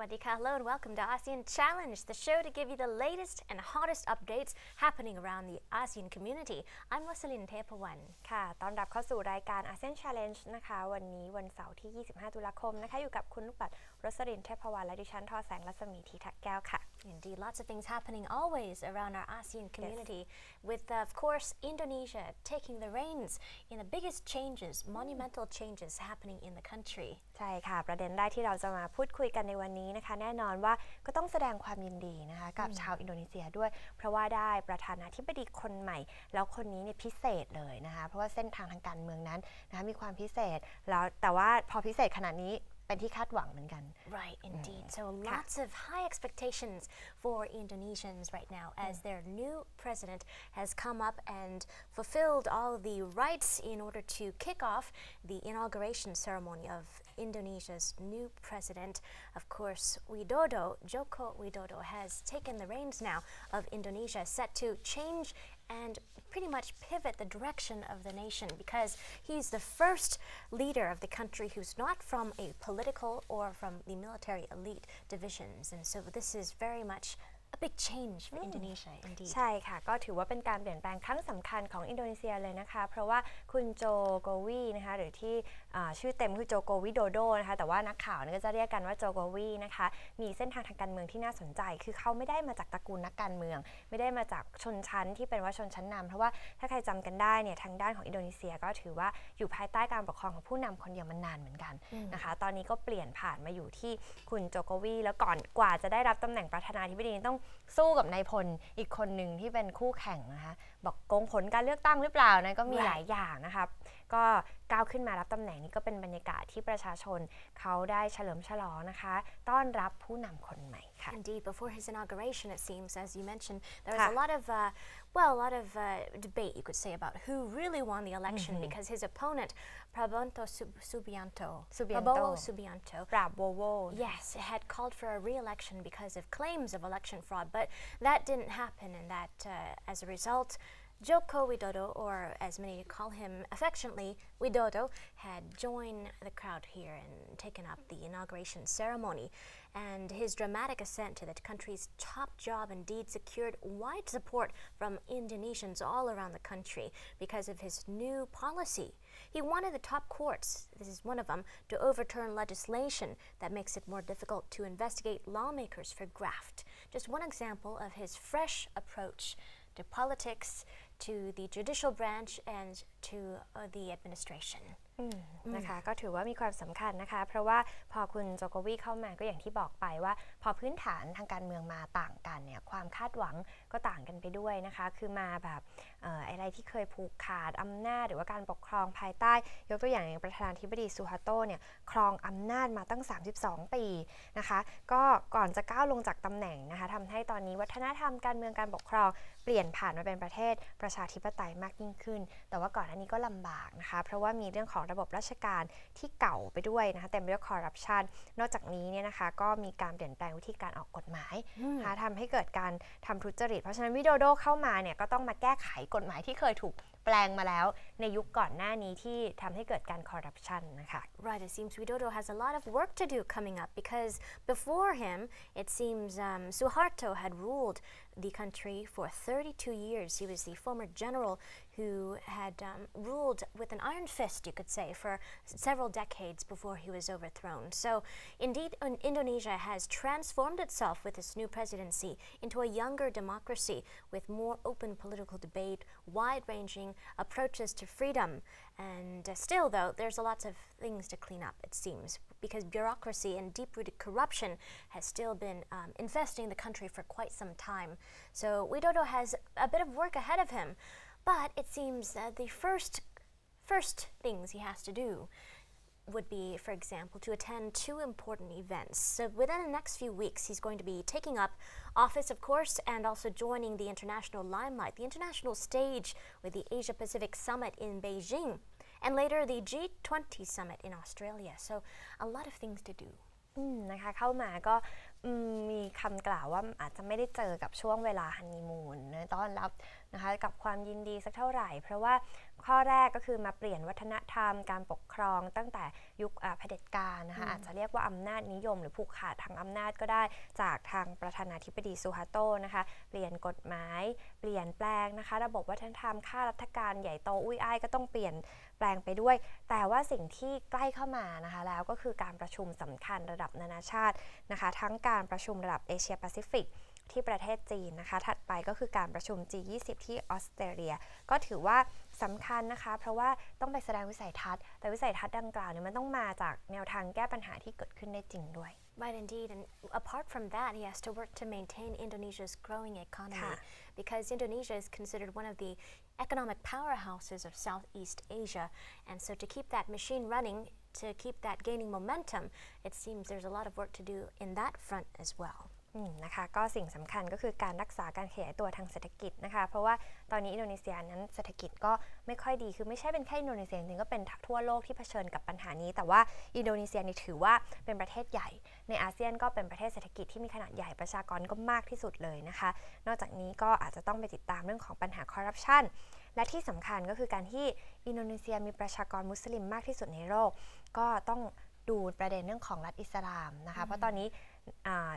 Sawadika, hello and welcome to ASEAN Challenge, the show to give you the latest and hottest updates happening around the ASEAN community. I'm Wasalin Tepawan. ค่ะต้อนรับเข้าสู่รายการ ASEAN Challenge นะคะวันนี้วันเสาร์ที่ 25 ตุลาคมนะคะอยู่กับคุณลูกปัดรสรินเทพวรรณและดิฉันทอแสงรัศมีธีทักแก้วค่ะ Indeed, lots of things happening always around our ASEAN community, with, of course, Indonesia taking the reins in the biggest changes, monumental changes happening in the country. ใช่ค่ะประเด็นแรกที่เราจะมาพูดคุยกันในวันนี้นะคะแน่นอนว่าก็ต้องแสดงความยินดีนะคะกับชาวอินโดนีเซียด้วยเพราะว่าได้ประธานาธิบดีคนใหม่แล้วคนนี้เนี่ยพิเศษเลยนะคะเพราะว่าเส้นทางการเมืองนั้นนะคะมีความพิเศษแล้วแต่ว่าพอพิเศษขนาดนี้เป็นที่คาดหวังเหมือนกัน Right, indeed. So lots of high expectations for Indonesians right now as their new president has come up and fulfilled all the rites in order to kick off the inauguration ceremony of Indonesia's new president. Of course, Joko Widodo has taken the reins now of Indonesia, set to change and pretty much pivot the direction of the nation because he's the first leader of the country who's not from a political or from the military elite divisions, and so this is very much a big change for Indonesia indeed. ใช่ค่ะก็ถือว่าเป็นการเปลี่ยนแปลงครั้งสำคัญของอินโดนีเซียเลยนะคะเพราะว่าคุณโจโกวีนะคะหรือที่ชื่อเต็มคือโจโกวิโดโดนะคะแต่ว่านักข่าวก็จะเรียกกันว่าโจโกวีนะคะมีเส้นทางทางการเมืองที่น่าสนใจคือเขาไม่ได้มาจากตระกูลนักการเมืองไม่ได้มาจากชนชั้นที่เป็นว่าชนชั้นนำเพราะว่าถ้าใครจำกันได้เนี่ยทางด้านของอินโดนีเซียก็ถือว่าอยู่ภายใต้การปกครองของผู้นำคนเดียวมานานเหมือนกันนะคะตอนนี้ก็เปลี่ยนผ่านมาอยู่ที่คุณโจโกวีแล้วก่อนกว่าจะได้รับตำแหน่งประธานาธิบดีต้องสู้กับนายพลอีกคนหนึ่งที่เป็นคู่แข่งนะคะบอกโกงผลการเลือกตั้งหรือเปล่านะก็มีหลายอย่างนะคะก็ก้าวขึ้นมารับตำแหน่งนี้ก็เป็นบรรยากาศที่ประชาชนเขาได้เฉลิมฉลองนะคะต้อนรับผู้นำคนใหม่ค่ะ Indeed, before his inauguration, it seems, as you mentioned, there was a lot of debate, you could say, about who really won the election because his opponent, Prabowo Subianto, yes, had called for a re-election because of claims of election fraud, but that didn't happen, and that, as a result, Joko Widodo, or as many call him affectionately, Widodo, had joined the crowd here and taken up the inauguration ceremony. And his dramatic ascent to the country's top job indeed secured wide support from Indonesians all around the country because of his new policy. He wanted the top courts, this is one of them, to overturn legislation that makes it more difficult to investigate lawmakers for graft. Just one example of his fresh approach to politics, to the judicial branch and to the administration. นะคะก็ถือว่ามีความสำคัญนะคะเพราะว่าพอคุณโจโกวีเข้ามาก็อย่างที่บอกไปว่าพอพื้นฐานทางการเมืองมาต่างกันเนี่ยความคาดหวังก็ต่างกันไปด้วยนะคะคือมาแบบอะไรที่เคยผูกขาดอำนาจหรือว่าการปกครองภายใต้ยกตัวอย่างประธานาธิบดีซูฮาโตเนี่ยครองอำนาจมาตั้ง32ปีนะคะก็ก่อนจะก้าวลงจากตำแหน่งนะคะทำให้ตอนนี้วัฒนธรรมการเมืองการปกครองเปลี่ยนผ่านมาเป็นประเทศประชาธิปไตยมากยิ่งขึ้นแต่ว่าก่อนหน้านี้ก็ลำบากนะคะเพราะว่ามีเรื่องของระบบราชการที่เก่าไปด้วยนะคะเต็มไปด้วยคอร์รัปชันนอกจากนี้เนี่ยนะคะก็มีการเปลี่ยนแปลงวิธีการออกกฎหมายนะคะทำให้เกิดการทำทุจริตเพราะฉะนั้นวิโดโดเข้ามาเนี่ยก็ต้องมาแก้ไขกฎหมายที่เคยถูกแปลงมาแล้วในยุคก่อนหน้านี้ที่ทำให้เกิดการคอร์รัปชันนะคะ Right, it seems Widodo has a lot of work to do coming up because before him it seems Suharto had ruled the country for 32 years. He was the former general who had ruled with an iron fist, you could say, for several decades before he was overthrown. So, indeed, Indonesia has transformed itself with its new presidency into a younger democracy with more open political debate, wide-ranging approaches to freedom. And still, though, there's lots of things to clean up, it seems, because bureaucracy and deep-rooted corruption has still been infesting the country for quite some time. So Widodo has a bit of work ahead of him, but it seems that the first things he has to do would be, for example, to attend two important events. So within the next few weeks, he's going to be taking up office, of course, and also joining the international limelight, the international stage with the Asia-Pacific Summit in Beijing, and later the G20 Summit in Australia. So a lot of things to do. นะคะเข้ามาก็มีคำกล่าวว่าอาจจะไม่ได้เจอกับช่วงเวลาฮันนีมูนต้อนรับ นะคะกับความยินดีสักเท่าไหร่เพราะว่าข้อแรกก็คือมาเปลี่ยนวัฒนธรรมการปกครองตั้งแต่ยุคเผด็จการนะคะอาจจะเรียกว่าอำนาจนิยมหรือผูกขาดทางอำนาจก็ได้จากทางประธานาธิบดีซูฮาโตนะคะเปลี่ยนกฎหมายเปลี่ยนแปลงนะคะระบบวัฒนธรรมข้าราชการใหญ่โตอุ้ยอ้ายก็ต้องเปลี่ยนแปลงไปด้วยแต่ว่าสิ่งที่ใกล้เข้ามานะคะแล้วก็คือการประชุมสำคัญระดับนานาชาตินะคะทั้งการประชุมระดับเอเชียแปซิฟิกที่ประเทศจีนนะคะถัดไปก็คือการประชุม G20 ที่ออสเตรเลียก็ถือว่าสำคัญนะคะเพราะว่าต้องไปแสดงวิสัยทัศน์แต่วิสัยทัศน์ดังกล่าวเนี่ยมันต้องมาจากแนวทางแก้ปัญหาที่เกิดขึ้นได้จริงด้วย Right, indeed. And apart from that, he has to work to maintain Indonesia's growing economy because Indonesia is considered one of the economic powerhouses of Southeast Asia. And so to keep that machine running, to keep that gaining momentum, it seems there's a lot of work to do in that front as well.นะคะก็สิ่งสำคัญก็คือการรักษาการขยายตัวทางเศรษฐกิจนะคะเพราะว่าตอนนี้อินโดนีเซียนั้นเศรษฐกิจก็ไม่ค่อยดีคือไม่ใช่เป็นแค่อินโดนีเซียจริงๆก็เป็นทั่วโลกที่เผชิญกับปัญหานี้แต่ว่าอินโดนีเซียนี่ถือว่าเป็นประเทศใหญ่ในอาเซียนก็เป็นประเทศเศรษฐกิจที่มีขนาดใหญ่ประชากรก็มากที่สุดเลยนะคะนอกจากนี้ก็อาจจะต้องไปติดตามเรื่องของปัญหาคอร์รัปชันและที่สำคัญก็คือการที่อินโดนีเซียมีประชากรมุสลิมมากที่สุดในโลกก็ต้องดูประเด็นเรื่องของรัฐอิสลามนะคะเพราะตอนนี้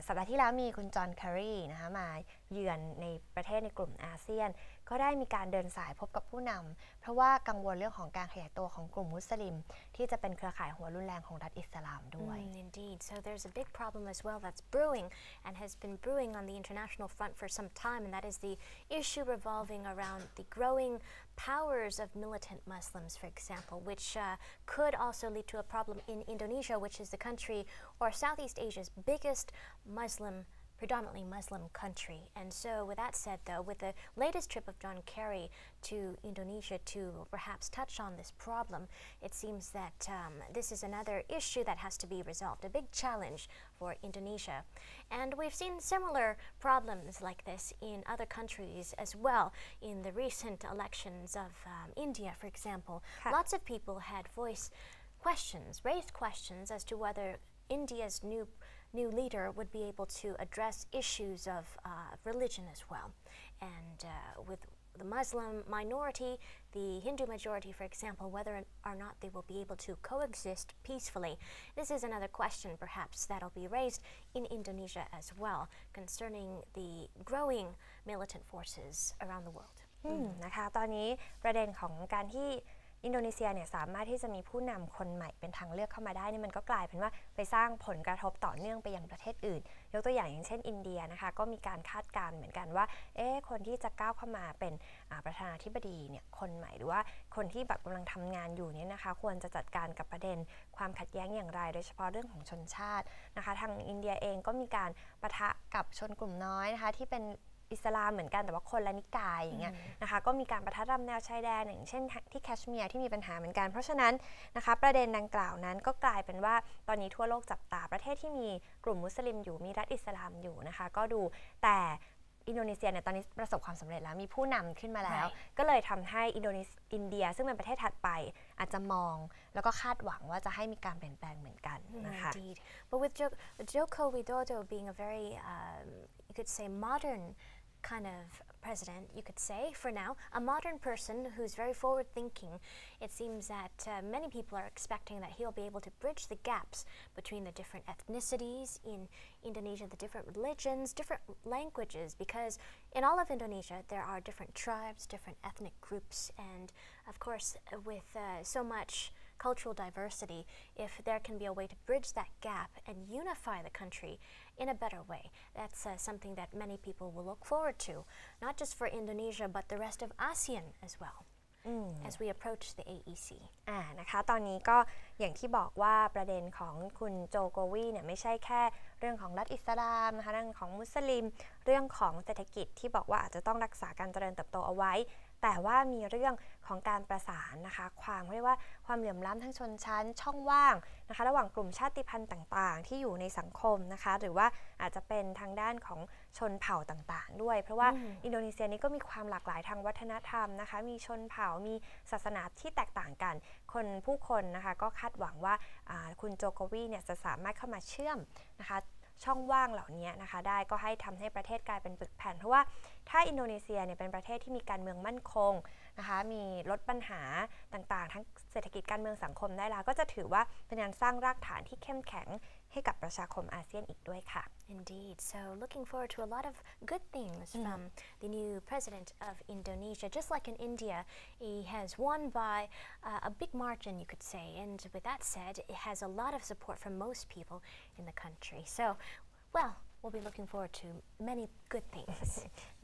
สัปดาห์ที่แล้วมีคุณจอห์นแครีนะคะมาเยือนในประเทศในกลุ่มอาเซียนก็ได้มีการเดินสายพบกับผู้นำเพราะว่ากังวลเรื่องของการขยายตัวของกลุ่มมุสลิมที่จะเป็นเครือข่ายหัวรุนแรงของรัฐอิสลามด้วย Indeed. So there's a big problem as well that's brewing and has been brewing on the international front for some time, and that is the issue revolving around the growing powers of militant Muslims, for example, which could also lead to a problem in Indonesia, which is the country or Southeast Asia's biggest predominantly Muslim country. And so with that said, though, with the latest trip of John Kerry to Indonesia to perhaps touch on this problem, it seems that this is another issue that has to be resolved, a big challenge for Indonesia. And we've seen similar problems like this in other countries as well. In the recent elections of India, for example, lots of people had raised questions as to whether India's new leader would be able to address issues of religion as well. And with the Muslim minority, the Hindu majority, for example, whether or not they will be able to coexist peacefully. This is another question, perhaps, that'll be raised in Indonesia as well, concerning the growing militant forces around the world. นะคะตอนนี้ประเด็นของการที่อินโดนีเซียเนี่ยสามารถที่จะมีผู้นำคนใหม่เป็นทางเลือกเข้ามาได้นี่มันก็กลายเป็นว่าไปสร้างผลกระทบต่อเนื่องไปยังประเทศอื่นยกตัวอย่างเช่นอินเดียนะคะก็มีการคาดการณ์เหมือนกันว่าคนที่จะก้าวเข้ามาเป็นประธานาธิบดีเนี่ยคนใหม่หรือว่าคนที่แบบกำลังทำงานอยู่เนี่ยนะคะควรจะจัดการกับประเด็นความขัดแย้งอย่างไรโดยเฉพาะเรื่องของชนชาตินะคะทางอินเดียเองก็มีการปะทะกับชนกลุ่มน้อยนะคะที่เป็นอิสลามเหมือนกันแต่ว่าคนละนิกายอย่างเงี้ยนะคะก็มีการปะทะตามแนวชายแดนอย่างเช่นที่แคชเมียร์ที่มีปัญหาเหมือนกันเพราะฉะนั้นนะคะประเด็นดังกล่าวนั้นก็กลายเป็นว่าตอนนี้ทั่วโลกจับตาประเทศที่มีกลุ่มมุสลิมอยู่มีรัฐอิสลามอยู่นะคะก็ดูแต่อินโดนีเซียเนี่ยตอนนี้ประสบความสำเร็จแล้วมีผู้นำขึ้นมาแล้วก็เลยทำให้อินเดียซึ่งเป็นประเทศถัดไปอาจจะมองแล้วก็คาดหวังว่าจะให้มีการเปลี่ยนแปลงเหมือนกันนะคะ Indeed. But with Joko Widodo being a very you could say modern kind of president, you could say, for now, a modern person who's very forward-thinking. It seems that many people are expecting that he'll be able to bridge the gaps between the different ethnicities in Indonesia, the different religions, different languages, because in all of Indonesia, there are different tribes, different ethnic groups, and of course, with so much cultural diversity, if there can be a way to bridge that gap and unify the country in a better way, that's something that many people will look forward to, not just for Indonesia, but the rest of ASEAN as well, as we approach the AEC. นะคะตอนนี้ก็อย่างที่บอกว่าประเด็นของคุณโจโกวีเนี่ยไม่ใช่แค่เรื่องของรัฐอิสลามนะคะเรื่องของมุสลิมเรื่องของเศรษฐกิจที่บอกว่าอาจจะต้องรักษาการเจริญเติบโตเอาไว้แต่ว่ามีเรื่องของการประสานนะคะความเรียกว่าความเหลื่อมล้ำทั้งชนชั้นช่องว่างนะคะระหว่างกลุ่มชาติพันธุ์ต่างๆที่อยู่ในสังคมนะคะหรือว่าอาจจะเป็นทางด้านของชนเผ่าต่างๆด้วยเพราะว่าอินโดนีเซียนี้ก็มีความหลากหลายทางวัฒนธรรมนะคะมีชนเผ่ามีศาสนาที่แตกต่างกันผู้คนนะคะก็คาดหวังว่าคุณโจโกวีเนี่ยจะสามารถเข้ามาเชื่อมนะคะ ช่องว่างเหล่านี้นะคะได้ก็ให้ทำให้ประเทศกลายเป็นปึกแผ่นเพราะว่าถ้าอินโดนีเซียเนี่ยเป็นประเทศที่มีการเมืองมั่นคงนะคะมีลดปัญหาต่างๆทั้งเศรษฐกิจการเมืองสังคมได้แล้วก็จะถือว่าเป็นการสร้างรากฐานที่เข้มแข็งให้กับประชาคมอาเซียนอีกด้วยค่ะ Indeed. So looking forward to a lot of good things from the new president of Indonesia. Just like in India, he has won by a big margin, you could say. And with that said, it has a lot of support from most people in the country. So, well, we'll be looking forward to many good things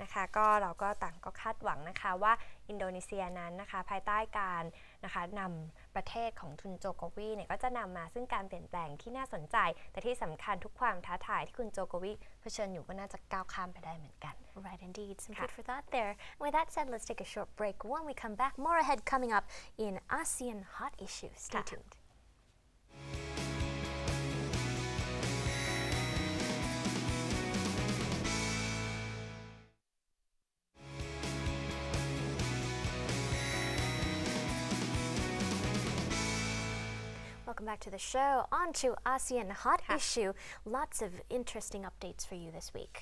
นะคะก็เราก็ต่างก็คาดหวังนะคะว่าอินโดนีเซียนั้นนะคะภายใต้การนะคะนำประเทศของคุณโจโกวีเนี่ยก็จะนำมาซึ่งการเปลี่ยนแปลงที่น่าสนใจแต่ที่สำคัญทุกความท้าทายที่คุณโจโกวีเผชิญอยู่ก็น่าจะก้าวข้ามไปได้เหมือนกัน Right, indeed. Some food for thought there. With that said, let's take a short break. When we come back, more ahead coming up in ASEAN Hot Issues. Stay tuned. Welcome back to the show. On to ASEAN Hot Issue. Lots of interesting updates for you this week.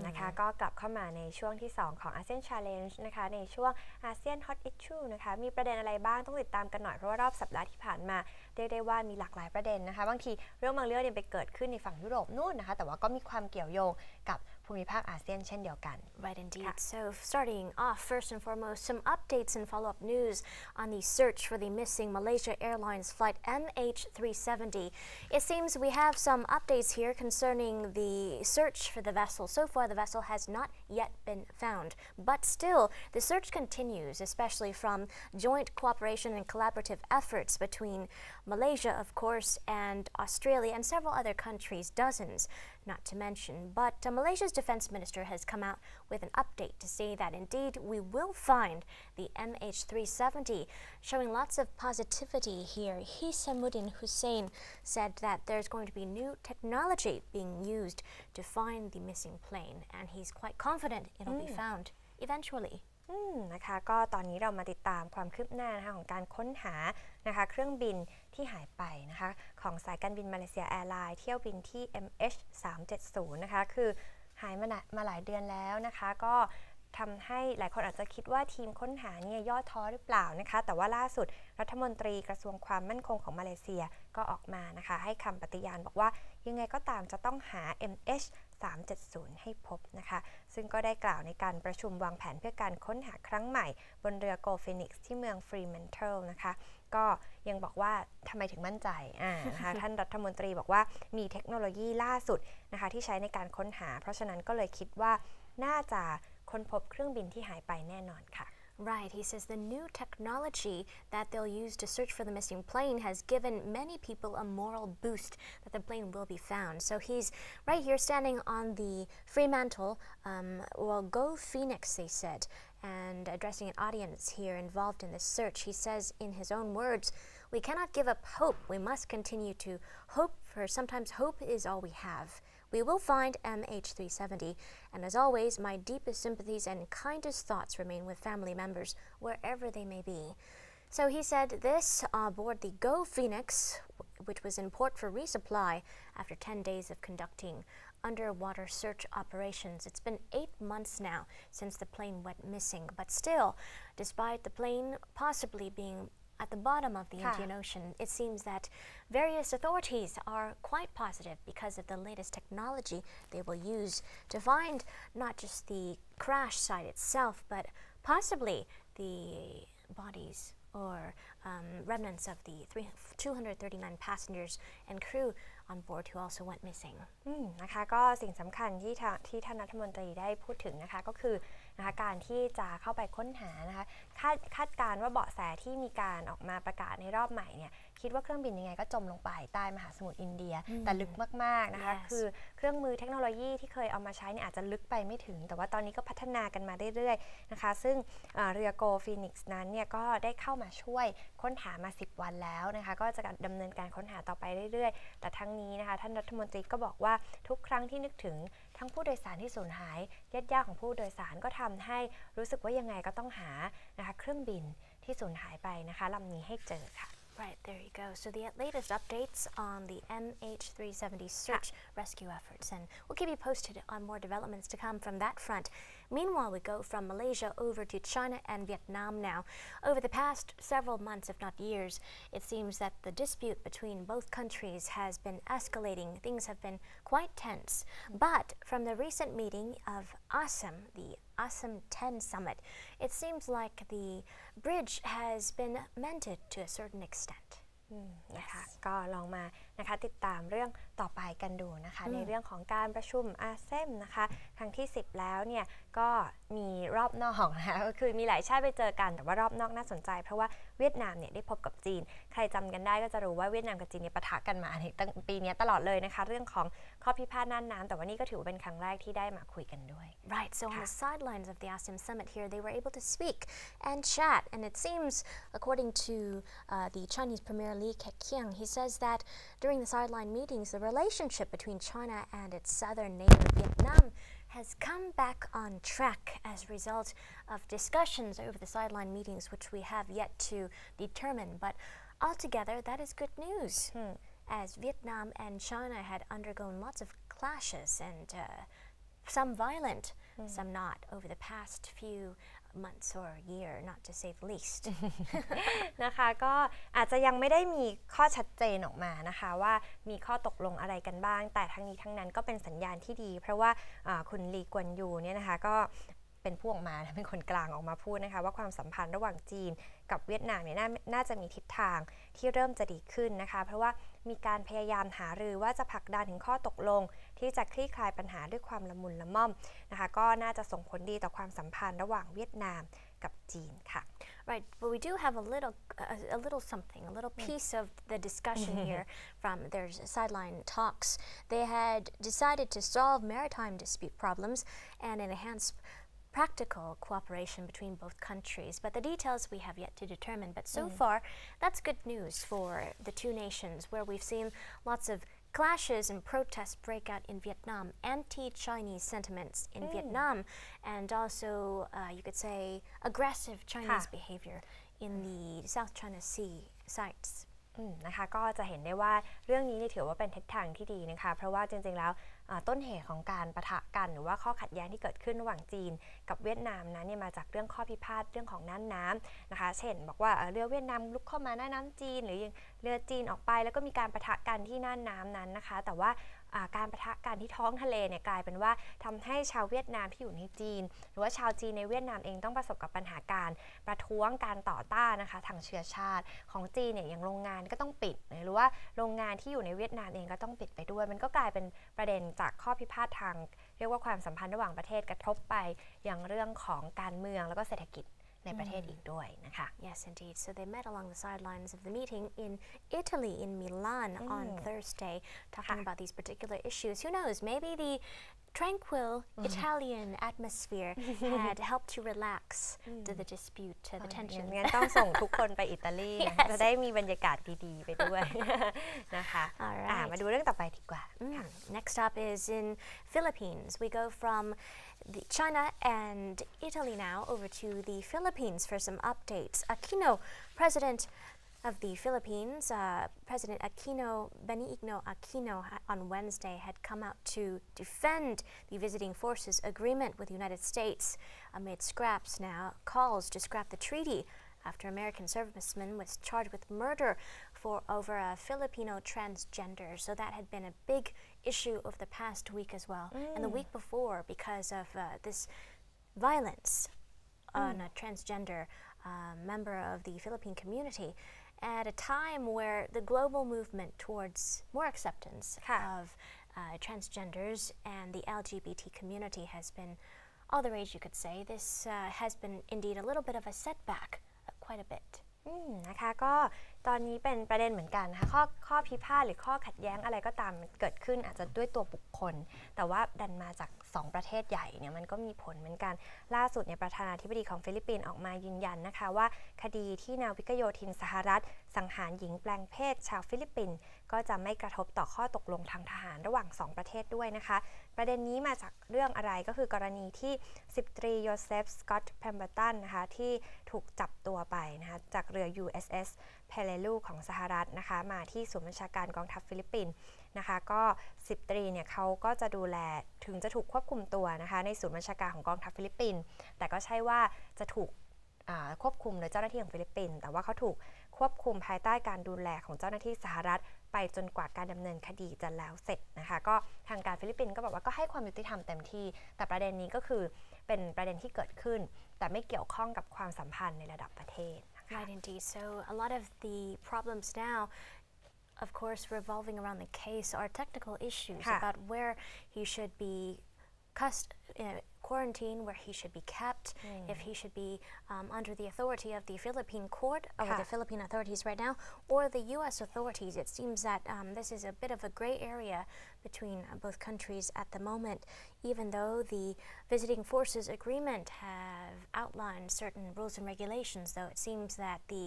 นะคะก็กลับเข้ามาในช่วงที่2ของ ASEAN Challenge นะคะในช่วง ASEAN Hot Issue นะคะมีประเด็นอะไรบ้างต้องติดตามกันหน่อยเพราะว่ารอบสัปดาห์ที่ผ่านมาเรียกได้ว่ามีหลากหลายประเด็นนะคะบางทีเรื่องบางเรื่องเนี่ยไปเกิดขึ้นในฝั่งยุโรปนู่นนะคะแต่ว่าก็มีความเกี่ยวโยงกับภูมิภาคอาเซียนเช่นเดียวกัน Right, indeed. So starting off, first and foremost, some updates and follow-up news on the search for the missing Malaysia Airlines flight MH370. It seems we have some updates here concerning the search for the vessel. So far, the vessel has not yet been found. But still, the search continues, especially from joint cooperation and collaborative efforts between Malaysia, of course, and Australia and several other countries, dozens not to mention. But Malaysia's defense minister has come out with an update to say that indeed we will find the MH370, showing lots of positivity here. Hisamuddin Hussein said that there's going to be new technology being used to find the missing plane, and he's quite confident it'll be found eventually. นะคะก็ตอนนี้เรามาติดตามความคืบหน้านะคะของการค้นหานะคะเครื่องบินที่หายไปนะคะของสายการบินมาเลเซียแอร์ไลน์เที่ยวบินที่ MH370 นะคะคือหายมาหลายเดือนแล้วนะคะก็ทำให้หลายคนอาจจะคิดว่าทีมค้นหาเนี่ยย่อท้อหรือเปล่านะคะแต่ว่าล่าสุดรัฐมนตรีกระทรวงความมั่นคงของมาเลเซียก็ออกมานะคะให้คำปฏิญาณบอกว่ายังไงก็ตามจะต้องหา MH370 ให้พบนะคะซึ่งก็ได้กล่าวในการประชุมวางแผนเพื่อการค้นหาครั้งใหม่บนเรือ Go Phoenix ที่เมือง Fremantle นะคะก็ยังบอกว่าทำไมถึงมั่นใจนะคะ ท่านรัฐมนตรีบอกว่ามีเทคโนโลยีล่าสุดนะคะที่ใช้ในการค้นหาเพราะฉะนั้นก็เลยคิดว่าน่าจะค้นพบเครื่องบินที่หายไปแน่นอนค่ะ Right, he says the new technology that they'll use to search for the missing plane has given many people a moral boost that the plane will be found. So he's right here standing on the Fremantle, Go Phoenix, they said, and addressing an audience here involved in this search. He says in his own words, "We cannot give up hope. We must continue to hope, for sometimes hope is all we have.We will find MH370, and as always, my deepest sympathies and kindest thoughts remain with family members, wherever they may be." So he said this aboard the Go Phoenix, which was in port for resupply after 10 days of conducting underwater search operations. It's been 8 months now since the plane went missing, but still, despite the plane possibly being at the bottom of the Indian Ocean, it seems that various authorities are quite positive because of the latest technology they will use to find not just the crash site itself, but possibly the bodies or remnants of the 239 passengers and crew on board who also went missing. นะคะก็สิ่งสำคัญที่ท่านรัฐมนตรีได้พูดถึงนะคะก็คือนะคะการที่จะเข้าไปค้นหานะคะคาดการณ์ว่าเบาะแสที่มีการออกมาประกาศในรอบใหม่เนี่ยคิดว่าเครื่องบินยังไงก็จมลงไปใต้มหาสมุทรอินเดียแต่ลึกมากๆนะคะคือเครื่องมือเทคโนโลยีที่เคยเอามาใช้เนี่ยอาจจะลึกไปไม่ถึงแต่ว่าตอนนี้ก็พัฒนากันมาเรื่อยๆนะคะซึ่งเรือ Go Phoenix นั้นเนี่ยก็ได้เข้ามาช่วยค้นหามา10 วันแล้วนะคะก็จะดำเนินการค้นหาต่อไปเรื่อยๆแต่ทั้งนี้นะคะท่านรัฐมนตรีก็บอกว่าทุกครั้งที่นึกถึงทั้งผู้โดยสารที่สูญหายญาติๆของผู้โดยสารก็ทำให้รู้สึกว่ายังไงก็ต้องหานะคะเครื่องบินที่สูญหายไปนะคะลำนี้ให้เจอค่ะ Right, there you go. So the latest updates on the MH370 search rescue efforts, and we'll keep you posted on more developments to come from that front. Meanwhile, we go from Malaysia over to China and Vietnam now. Over the past several months, if not years, it seems that the dispute between both countries has been escalating. Things have been quite tense. But from the recent meeting of ASEM, the ASEM 10 summit, it seems like the bridge has been mended to a certain extent. นะคะก็ลองมานะคะติดตามเรื่องต่อไปกันดูนะคะในเรื่องของการประชุมอาเซียนนะคะครั้งที่10แล้วเนี่ยก็มีรอบนอกนะคะก็คือมีหลายชาติไปเจอกันแต่ว่ารอบนอกน่าสนใจเพราะว่าเวียดนามเนี่ยได้พบกับจีนใครจำกันได้ก็จะรู้ว่าเวียดนามกับจีนเนี่ยปะทะกันมาในตั้งปีนี้ตลอดเลยนะคะเรื่องของข้อพิพาทน่านน้ำแต่ว่านี่ก็ถือว่าเป็นครั้งแรกที่ได้มาคุยกันด้วย Right, so on the sidelines of the ASEM summit here, they were able to speak and chat, and it seems, according to the Chinese Premier Li Keqiang, he says that during the sideline meetings, the relationship between China and its southern neighbor Vietnam has come back on track as a result of discussions over the sideline meetings, which we have yet to determine. But altogether, that is good news, as Vietnam and China had undergone lots of clashes and some violent, some not, over the past few months or year, not to say the least. นะคะก็อาจจะยังไม่ได้มีข้อชัดเจนออกมานะคะว่ามีข้อตกลงอะไรกันบ้างแต่ทั้งนี้ทั้งนั้นก็เป็นสัญญาณที่ดีเพราะว่าคุณลีกวนยูเนี่ยนะคะก็เป็นผู้ออกมาเป็นคนกลางออกมาพูดนะคะว่าความสัมพันธ์ระหว่างจีนกับเวียดนามเนี่ยน่าจะมีทิศทางที่เริ่มจะดีขึ้นนะคะเพราะว่ามีการพยายามหารือว่าจะผลักดันถึงข้อตกลงที่จะคลี่คลายปัญหาด้วยความละมุนละม่อมนะคะก็น่าจะส่งผลดีต่อความสัมพันธ์ระหว่างเวียดนามกับจีนค่ะ Right, but we do have a little something, a little piece of the discussion here from their sideline talks. They had decided to solve maritime dispute problems and enhance practical cooperation between both countries, but the details we have yet to determine. But so far, that's good news for the two nations, where we've seen lots of clashes and protests break out in Vietnam, anti-Chinese sentiments in Vietnam, and also, you could say, aggressive Chinese behavior in the South China Sea sites. นะคะก็จะเห็นได้ว่าเรื่องนี้ถือว่าเป็นทิศทางที่ดีนะคะเพราะว่าจริงๆแล้วต้นเหตุของการปะทะกันหรือว่าข้อขัดแย้งที่เกิดขึ้นระหว่างจีนกับเวียดนามนั้นเนี่ยมาจากเรื่องข้อพิพาทเรื่องของน่านน้ำนะคะเช่นบอกว่าเรือเวียดนามลุกเข้ามาน่านน้ำจีนหรือเรือจีนออกไปแล้วก็มีการปะทะกันที่น่านน้ำนั้นนะคะแต่ว่าการปะทะกันที่ท้องทะเลเนี่ยกลายเป็นว่าทำให้ชาวเวียดนามที่อยู่ในจีนหรือว่าชาวจีนในเวียดนามเองต้องประสบกับปัญหาการประท้วงการต่อต้านนะคะทางเชื้อชาติของจีนเนี่ยอย่างโรงงานก็ต้องปิดหรือว่าโรงงานที่อยู่ในเวียดนามเองก็ต้องปิดไปด้วยมันก็กลายเป็นประเด็นจากข้อพิพาททางเรียกว่าความสัมพันธ์ระหว่างประเทศกระทบไปอย่างเรื่องของการเมืองแล้วก็เศรษฐกิจในประเทศอีกด้วยนะคะ Yes, indeed. So they met along the sidelines of the meeting in Italy, in Milan, on Thursday, talking about these particular issues. Who knows? Maybe the tranquil Italian atmosphere had helped to relax the dispute, the tension. งั้นต้องส่งทุกคนไปอิตาลีจะได้มีบรรยากาศดีๆไปด้วยนะคะมาดูเรื่องต่อไปดีกว่า Next up is in Philippines. We go from China and Italy now over to the Philippines for some updates. Aquino, President of the Philippines, President Benigno Aquino on Wednesday had come out to defend the visiting forces agreement with the United States amid calls to scrap the treaty after American serviceman was charged with murder over a Filipino transgender. So that had been a big issue of the past week as well, and the week before because of this violence on a transgender member of the Philippine community at a time where the global movement towards more acceptance of transgenders and the LGBT community has been all the rage, you could say. This has been indeed a little bit of a setback, quite a bit. นะคะก็ตอนนี้เป็นประเด็นเหมือนกันนะคะข้อพิพาทหรือข้อขัดแย้งอะไรก็ตามเกิดขึ้นอาจจะด้วยตัวบุคคลแต่ว่าดันมาจาก2ประเทศใหญ่เนี่ยมันก็มีผลเหมือนกันล่าสุดเนี่ยประธานาธิบดีของฟิลิปปินส์ออกมายืนยันนะคะว่าคดีที่นาวิกโยธินสหรัฐสังหารหญิงแปลงเพศชาวฟิลิปปินส์ก็จะไม่กระทบต่อข้อตกลงทางทหารระหว่าง2ประเทศด้วยนะคะประเด็นนี้มาจากเรื่องอะไรก็คือกรณีที่10 ตรีโยเซฟสกอตต์เพมเบอร์ตันนะคะที่ถ ถูกจับตัวไปนะคะจากเรือ USS เพเลลูของสหรัฐนะคะมาที่ศูนย์บัญชาการกองทัพฟิลิปปินส์นะคะก็10 ตรีเนี่ยเขาก็จะดูแลถึงจะถูกควบคุมตัวนะคะในศูนย์บัญชาการของกองทัพฟิลิปปินส์แต่ก็ใช่ว่าจะถูกควบคุมโดยเจ้าหน้าที่ของฟิลิปปินส์แต่ว่าเขาถูกควบคุมภายใต้การดูแลของเจ้าหน้าที่สหรัฐไปจนกว่าการดำเนินคดีจะแล้วเสร็จนะคะก็ทางการฟิลิปปินส์ก็บอกว่าก็ให้ความยุติธรรมเต็มที่แต่ประเด็นนี้ก็คือเป็นประเด็นที่เกิดขึ้นแต่ไม่เกี่ยวข้องกับความสัมพันธ์ในระดับประเทศ Right, indeed. So a lot of the problems now, of course, revolving around the case are technical issues about where he should be quarantine, where he should be kept, if he should be under the authority of the Philippine court or the Philippine authorities right now, or the U.S. authorities. It seems that this is a bit of a gray area between both countries at the moment, even though the visiting forces agreement have outlined certain rules and regulations, though it seems that the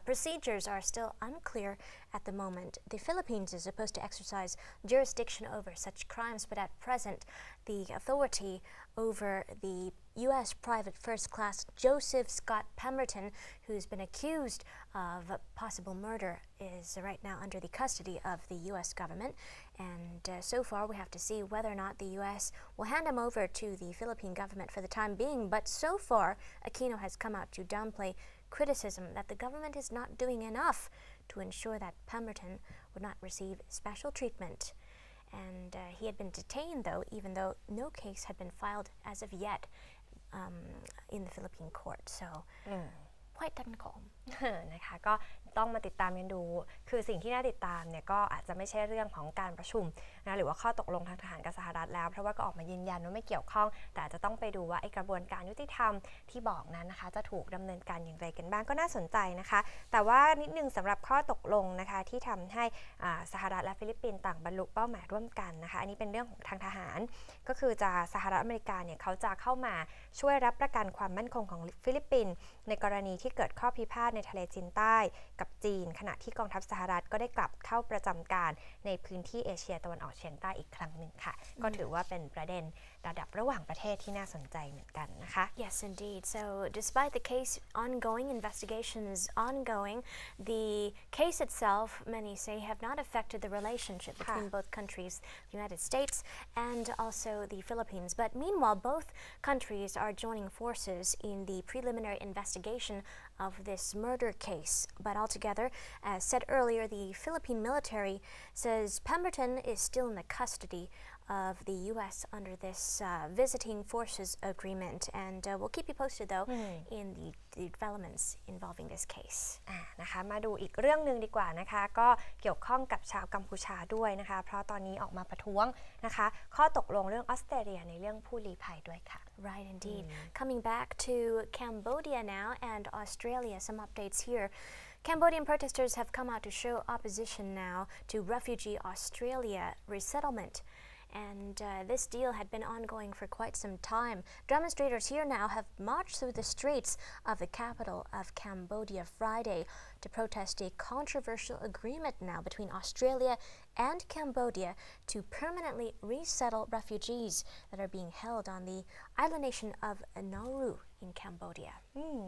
procedures are still unclear at the moment. The Philippines is supposed to exercise jurisdiction over such crimes, but at present, the authority over the U.S. private first class Joseph Scott Pemberton, who's been accused of possible murder, is right now under the custody of the U.S. government. And so far, we have to see whether or not the U.S. will hand him over to the Philippine government for the time being. But so far, Aquino has come out to downplay criticism that the government is not doing enough to ensure that Pemberton would not receive special treatment. And he had been detained, though, even though no case had been filed as of yet in the Philippine court. So, quite technical. นะคะก็ต้องมาติดตามกันดูคือสิ่งที่น่าติดตามเนี่ยก็อาจจะไม่ใช่เรื่องของการประชุมนะหรือว่าข้อตกลงทางทหารกับสหรัฐแล้วเพราะว่าก็ออกมายืนยันว่าไม่เกี่ยวข้องแต่อาจจะต้องไปดูว่าไอ้กระบวนการยุติธรรมที่บอกนั้นนะคะจะถูกดำเนินการอย่างไรกันบ้างก็น่าสนใจนะคะแต่ว่านิดนึงสำหรับข้อตกลงนะคะที่ทำให้สหรัฐและฟิลิปปินส์ต่างบรรลุเป้าหมายร่วมกันนะคะอันนี้เป็นเรื่องของทางทหารก็คือจะสหรัฐอเมริกาเนี่ยเขาจะเข้ามาช่วยรับประกันความมั่นคงของฟิลิปปินส์ในกรณีที่เกิดข้อพิพาทในทะเลจีนใต้กับจีนขณะที่กองทัพสหรัฐก็ได้กลับเข้าประจำการในพื้นที่เอเชียตะวันออกเฉียงใต้อีกครั้งหนึ่งค่ะก็ถือว่าเป็นประเด็นระดับระหว่างประเทศที่น่าสนใจเหมือนกันนะคะ Yes, indeed. So, despite the case ongoing, investigations ongoing, the case itself, many say, have not affected the relationship between both countries, the United States and also the Philippines. But meanwhile, both countries are joining forces in the preliminary investigation of this murder case. But altogether, as said earlier, the Philippine military says Pemberton is still in the custody of the U.S. under this visiting forces agreement. And we'll keep you posted, though, in the developments involving this case. นะคะมาดูอีกเรื่องนึงดีกว่านะคะก็เกี่ยวข้องกับชาวกัมพูชาด้วยนะคะเพราะตอนนี้ออกมาประท้วงนะคะข้อตกลงเรื่องออสเตรเลียในเรื่องผู้ลี้ภัยด้วยค่ะ Right, indeed. Coming back to Cambodia now and Australia, some updates here. Cambodian protesters have come out to show opposition now to refugee Australia resettlement. And this deal had been ongoing for quite some time. Demonstrators here now have marched through the streets of the capital of Cambodia Friday to protest a controversial agreement now between Australia and Cambodia to permanently resettle refugees that are being held on the island nation of Nauru in Cambodia.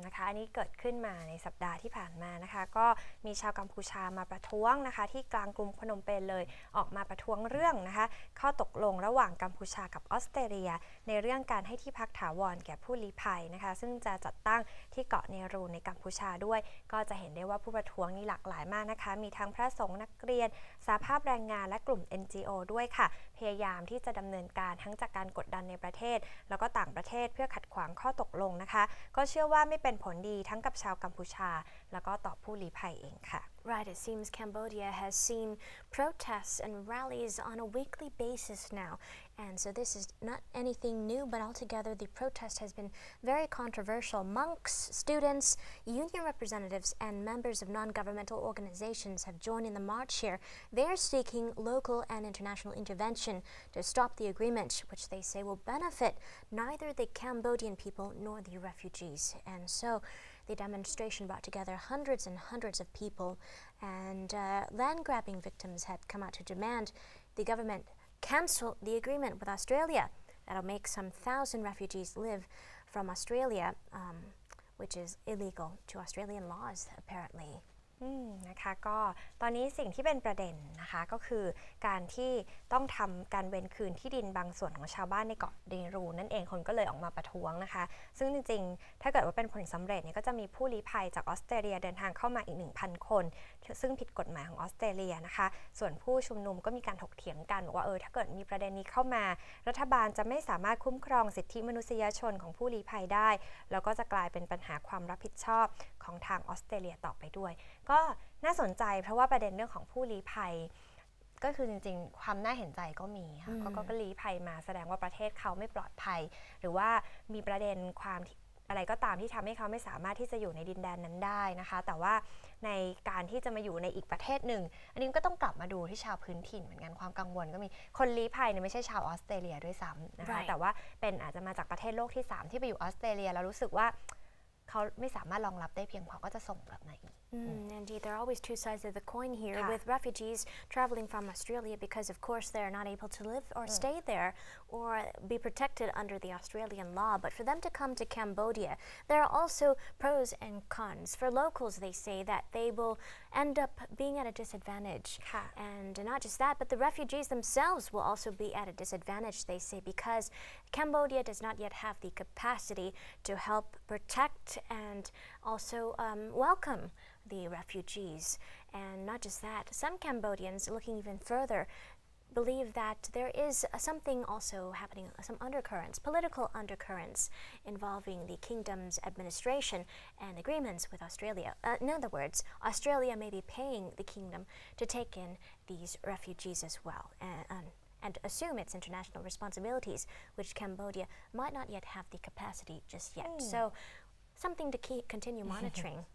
นะคะอันนี้เกิดขึ้นมาในสัปดาห์ที่ผ่านมานะคะก็มีชาวกัมพูชามาประท้วงนะคะที่กลางกรุงพนมเปญเลยออกมาประท้วงเรื่องนะคะข้อตกลงระหว่างกัมพูชากับออสเตรเลียในเรื่องการให้ที่พักถาวรแก่ผู้ลี้ภัยนะคะซึ่งจะจัดตั้งที่เกาะเนรูในกัมพูชาด้วยก็จะเห็นได้ว่าผู้ประท้วงนี่หลากหลายมากนะคะมีทั้งพระสงฆ์นักเรียนสหภาพแรงงานและกลุ่ม NGO ด้วยค่ะพยายามที่จะดำเนินการทั้งจากการกดดันในประเทศแล้วก็ต่างประเทศเพื่อขัดขวางข้อตกลงนะคะก็เชื่อว่าไม่เป็นผลดีทั้งกับชาวกัมพูชาแล้วก็ต่อผู้ลี้ภัยเองค่ะ Right, it seems Cambodia has seen protests and rallies on a weekly basis now. And so this is not anything new, but altogether the protest has been very controversial. Monks, students, union representatives, and members of non-governmental organizations have joined in the march here. They are seeking local and international intervention to stop the agreement, which they say will benefit neither the Cambodian people nor the refugees. And so the demonstration brought together hundreds and hundreds of people, and land-grabbing victims had come out to demand the government cancel the agreement with Australia that'll make some 1,000 refugees live from Australia which is illegal to Australian laws apparently. นะคะก็ตอนนี้สิ่งที่เป็นประเด็นนะคะก็คือการที่ต้องทำการเว้นคืนที่ดินบางส่วนของชาวบ้านในเกาะเดรูนั่นเองคนก็เลยออกมาประท้วงนะคะซึ่งจริงๆถ้าเกิดว่าเป็นผลสำเร็จเนี่ยก็จะมีผู้ลี้ภัยจากออสเตรเลียเดินทางเข้ามาอีก 1,000 คนซึ่งผิดกฎหมายของออสเตรเลียนะคะส่วนผู้ชุมนุมก็มีการถกเถียงกันบอกว่าถ้าเกิดมีประเด็นนี้เข้ามารัฐบาลจะไม่สามารถคุ้มครองสิทธิมนุษยชนของผู้ลี้ภัยได้แล้วก็จะกลายเป็นปัญหาความรับผิดชอบของทางออสเตรเลียต่อไปด้วยก็น่าสนใจเพราะว่าประเด็นเรื่องของผู้ลี้ภัยก็คือจริงๆความน่าเห็นใจก็มีค่ะก็ลี้ภัยมาแสดงว่าประเทศเขาไม่ปลอดภัยหรือว่ามีประเด็นความอะไรก็ตามที่ทำให้เขาไม่สามารถที่จะอยู่ในดินแดนนั้นได้นะคะแต่ว่าในการที่จะมาอยู่ในอีกประเทศหนึ่งอันนี้ก็ต้องกลับมาดูที่ชาวพื้นถิ่นเหมือนกันความกังวลก็มีคนลี้ภัยเนี่ยไม่ใช่ชาวออสเตรเลียด้วยซ้ำนะคะแต่ว่าเป็นอาจจะมาจากประเทศโลกที่3ที่ไปอยู่ออสเตรเลียแล้วรู้สึกว่าเขาไม่สามารถรองรับได้เพียงพอก็จะส่งกลับมาอีก Indeed, there are always two sides of the coin here with refugees traveling from Australia because, of course, they're not able to live or stay there or be protected under the Australian law. But for them to come to Cambodia, there are also pros and cons. For locals, they say that they will end up being at a disadvantage. And not just that, but the refugees themselves will also be at a disadvantage, they say, because Cambodia does not yet have the capacity to help protect and also welcome the refugees. And not just that, some Cambodians, looking even further, believe that there is something also happening, some undercurrents, political undercurrents involving the kingdom's administration and agreements with Australia. In other words, Australia may be paying the kingdom to take in these refugees as well and assume its international responsibilities, which Cambodia might not yet have the capacity just yet. So something to continue monitoring.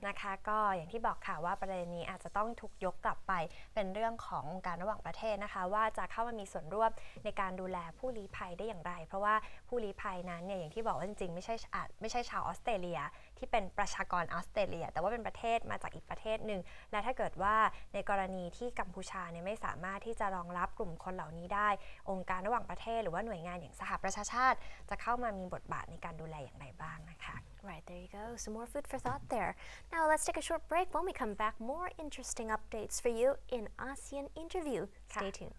นะคะก็อย่างที่บอกค่ะว่าประเด็นนี้อาจจะต้องถูกยกกลับไปเป็นเรื่องขององค์การระหว่างประเทศนะคะว่าจะเข้ามามีส่วนร่วมในการดูแลผู้ลี้ภัยได้อย่างไรเพราะว่าผู้ลี้ภัยนั้นเนี่ยอย่างที่บอกว่าจริงๆไม่ใช่ชาวออสเตรเลียที่เป็นประชากรออสเตรเลียแต่ว่าเป็นประเทศมาจากอีกประเทศหนึ่งและถ้าเกิดว่าในกรณีที่กัมพูชาเนี่ยไม่สามารถที่จะรองรับกลุ่มคนเหล่านี้ได้องค์การระหว่างประเทศหรือว่าหน่วยงานอย่างสหประชาชาติจะเข้ามามีบทบาทในการดูแลอย่างไรบ้างนะคะ Right, there you go. Some more food for thought there. Now let's take a short break. When we come back, more interesting updates for you in ASEAN Interview. Stay tuned.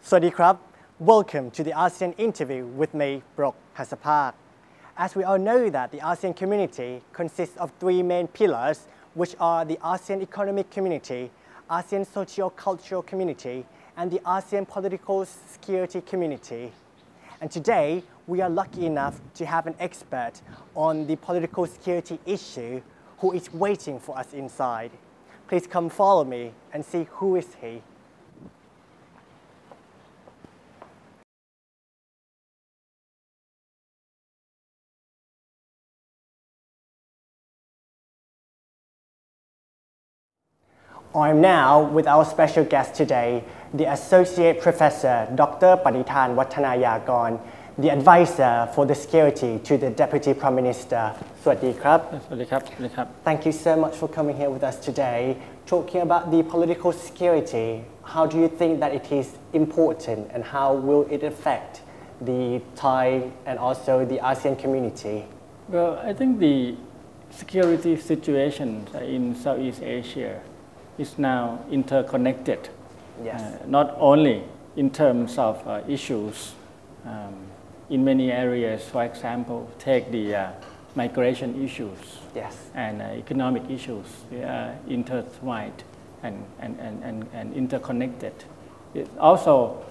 Sawasdee krab. Welcome to the ASEAN Interview with me, Brok Hasapak. As we all know that the ASEAN community consists of three main pillars, which are the ASEAN Economic Community, ASEAN Socio-Cultural Community, and the ASEAN Political Security Community. And today, we are lucky enough to have an expert on the political security issue who is waiting for us inside. Please come follow me and see who is he. I'm now with our special guest today, the Associate Professor Dr. Panitan Wattanayakon, the Advisor for the Security to the Deputy Prime Minister. Sawasdee krab. Sawasdee krab. Thank you so much for coming here with us today, talking about the political security. How do you think that it is important and how will it affect the Thai and also the ASEAN community? Well, I think the security situation in Southeast Asia is now interconnected, not only in terms of issues in many areas. For example, take the migration issues and economic issues. They are intertwined and interconnected. Also,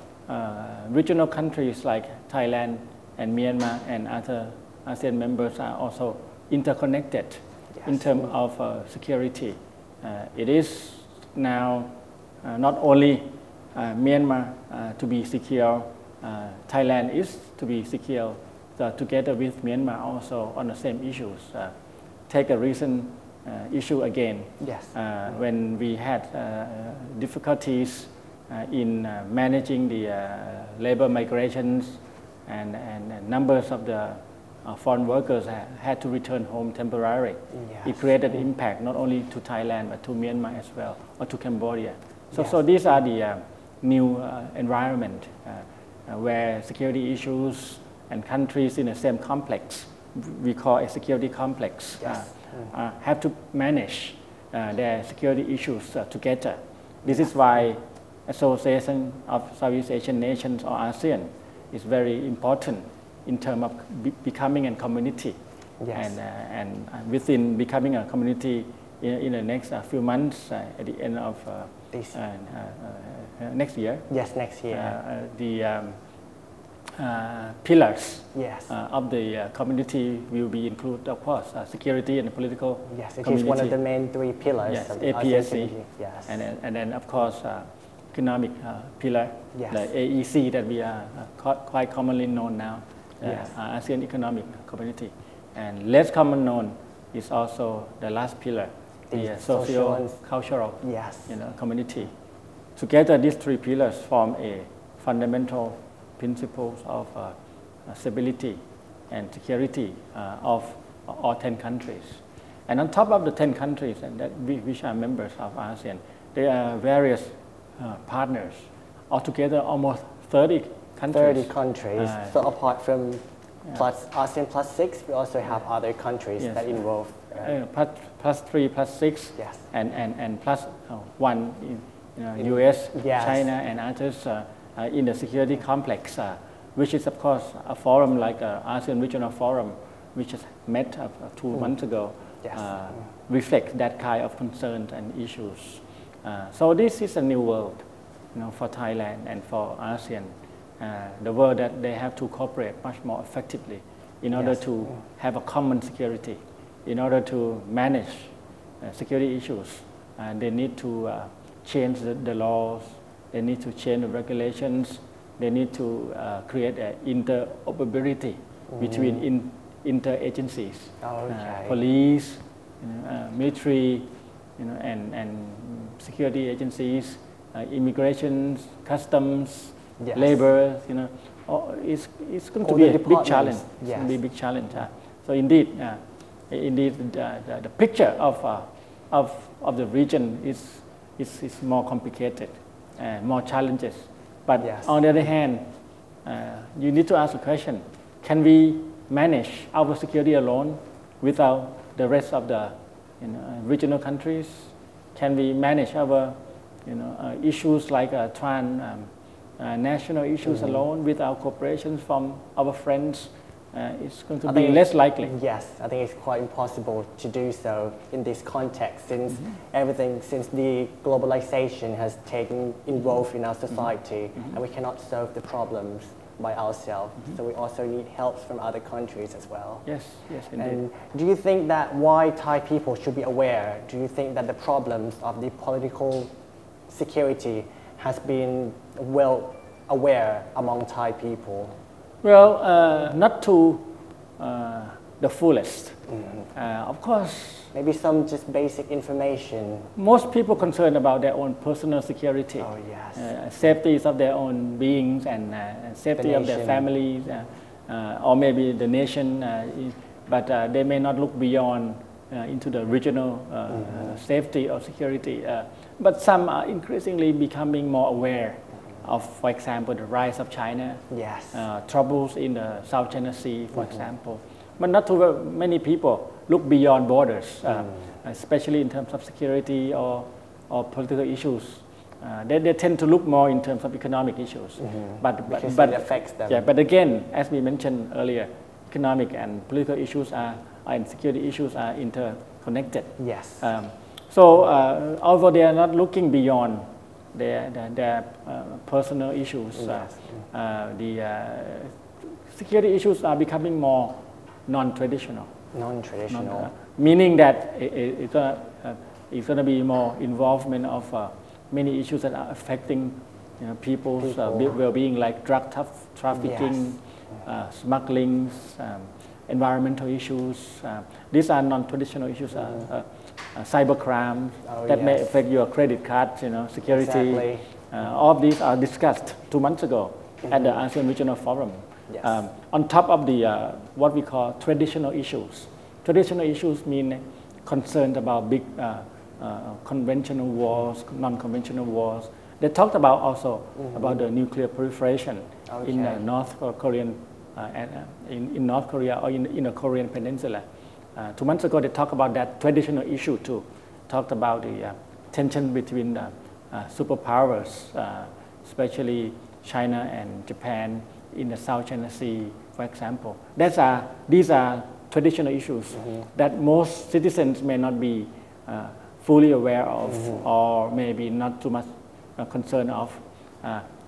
regional countries like Thailand and Myanmar and other ASEAN members are also interconnected in terms of security. It is now not only Myanmar to be secure, Thailand is to be secure, together with Myanmar also on the same issues. Take a recent issue again. Yes. When we had difficulties in managing the labor migrations and numbers of the foreign workers had to return home temporarily. Yes. It created impact not only to Thailand but to Myanmar as well, or to Cambodia. So, Yes. so these are the new environment where security issues and countries in the same complex, we call a security complex, Yes. have to manage their security issues together. This is why Association of Southeast Asian Nations or ASEAN is very important in terms of becoming a community. Yes. And within becoming a community in the next few months, at the end of This- next year, Yes, next year. the pillars Yes. of the community will be included, of course, security and political Yes, it community. is one of the main three pillars Yes, of the ASEAN APSC, community. Yes. and then of course economic pillar, Yes. the AEC that we are quite commonly known now, Yes. ASEAN Economic Community, and less common known is also the last pillar, The the social and- socio-cultural Yes. community. Together, these three pillars form a fundamental principles of stability and security of all 10 countries. And on top of the 10 countries and which are members of ASEAN, there are various partners. Altogether, almost 30 countries. 30 countries. So apart from plus ASEAN plus 6, we also have other countries Yes. that involve. Plus 3, plus 6, Yes. and plus 1 in US, Yes. China, and others in the security complex, which is of course a forum like ASEAN Regional Forum, which has met 2 months ago, Yes. reflect that kind of concerns and issues. So this is a new world, for Thailand and for ASEAN. The world that they have to cooperate much more effectively in order Yes. to have a common security, in order to manage security issues. They need to change the laws, they need to change the regulations, they need to create an interoperability between interagencies, Okay. police, military, and security agencies, immigration, customs, Yes. labor. It's going to All be the a big challenge. departments, It's going to be a yes. big challenge. So indeed, the picture of the region is more complicated, more challenges. But Yes. on the other hand, you need to ask the question: can we manage our security alone without the rest of the regional countries? Can we manage our issues like national issues alone without cooperation from our friends? It's going to be less likely. Yes, I think it's quite impossible to do so in this context since since the globalization has taken involved in our society and we cannot solve the problems by ourselves. So we also need help from other countries as well. Yes, indeed. And do you think that why Thai people should be aware? Do you think that the problems of the political security has been well aware among Thai people? Well, not to the fullest. Of course, Maybe some just basic information. most people concerned about their own personal security, Oh, yes. safeties of their own beings and safety of their nation. families, or maybe the nation, but they may not look beyond into the regional safety or security. But some are increasingly becoming more aware of, for example, the rise of China, Yes. troubles in the South China Sea, for example. But not too many people look beyond borders, especially in terms of security or political issues. They tend to look more in terms of economic issues. Because But it affects them. yeah, but again, as we mentioned earlier, economic and political issues and security issues are interconnected. Yes. So although they are not looking beyond their personal issues, Yes. the security issues are becoming more non-traditional. Non-traditional. Meaning that it's going to be more involvement of many issues that are affecting people's People. well-being, like drug trafficking, Yes. smuggling, environmental issues. These are non-traditional issues. Cyber crime that may affect your credit card, security. Exactly. All of these are discussed 2 months ago at the ASEAN Regional Forum. Yes. On top of the what we call traditional issues. Traditional issues mean concerned about big conventional wars, non-conventional wars. They talked about also about the nuclear proliferation in North Korean in North Korea or in the Korean Peninsula. 2 months ago, they talked about that traditional issue too. Talked about the tension between the superpowers, especially China and Japan in the South China Sea, for example. These are traditional issues that most citizens may not be fully aware of or maybe not too much concerned of.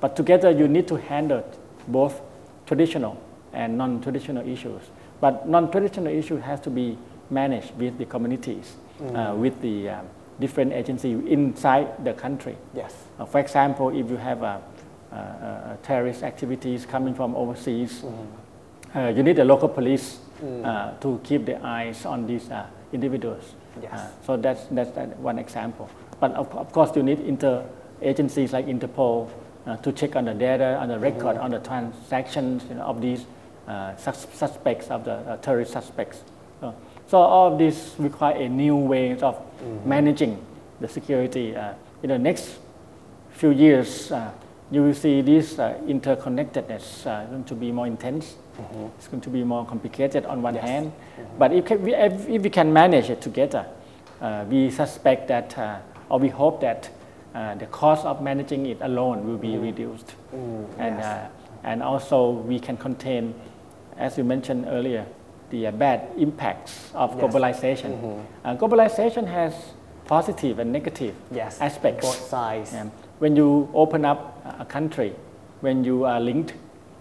But together, you need to handle both traditional and non-traditional issues. But non-traditional issues has to be managed with the communities, with the different agencies inside the country. Yes. For example, if you have terrorist activities coming from overseas, you need the local police to keep the eyes on these individuals. Yes. So that's one example. But of course, you need inter-agencies like Interpol to check on the data, on the record, on the transactions of these suspects, of the terrorist suspects. So all of this require a new way of managing the security. In the next few years, you will see this interconnectedness going to be more intense. It's going to be more complicated on one hand. But if we can manage it together, we suspect that, or we hope that the cost of managing it alone will be reduced. And also we can contain, as you mentioned earlier, the bad impacts of globalization. Globalization has positive and negative aspects. Both sides. When you open up a country, when you are linked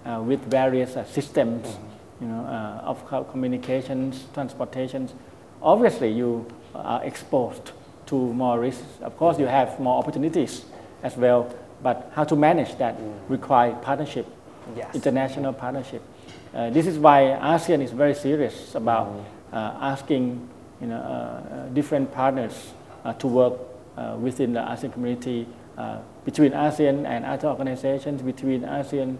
with various systems of communications, transportations, obviously you are exposed to more risks. Of course, you have more opportunities as well, but how to manage that requires partnership, international partnership. This is why ASEAN is very serious about asking different partners to work within the ASEAN community, between ASEAN and other organizations, between ASEAN